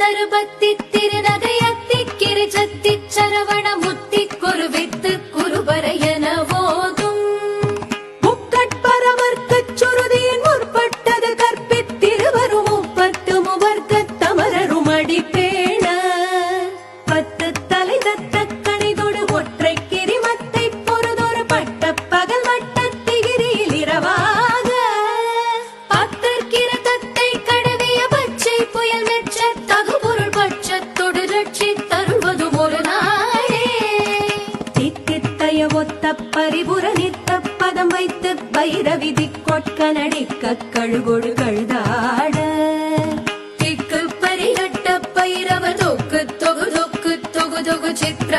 தருபத்தி திருநகையத்தி கிரிஜத்தி சரவண முத்தி குருவித்து குருபரையன போதும் முக்கட்பரவர்க்கச் சுருதியின் முற்பட்டது கற்பித்திருவரும் முப்பத்து முவர்க்கத் தமரரும் அடிப்பேண பத்து தலை தத்த கணிதொடு ஒற்றை கிரிமத்தை பொறுதொரு பட்ட பகல் வட்டத்திகிரியில் இரவாக பத்தற்கிற தத்தை கடவிய பச்சை புயல் மெச்ச தகுபொருள் பட்சத்தொடு ரட்சி தருள்வதும் ஒரு நாளே தித்தித்தய ஒத்த பரிபுர நித்த பதம் வைத்து பைரவிதி கொட்க நடிக்க கழுகொடு கழுதாட திக்கு பரிகட்ட பைரவ தொக்கு தொகு தொகு தொகு தொகு சித்திர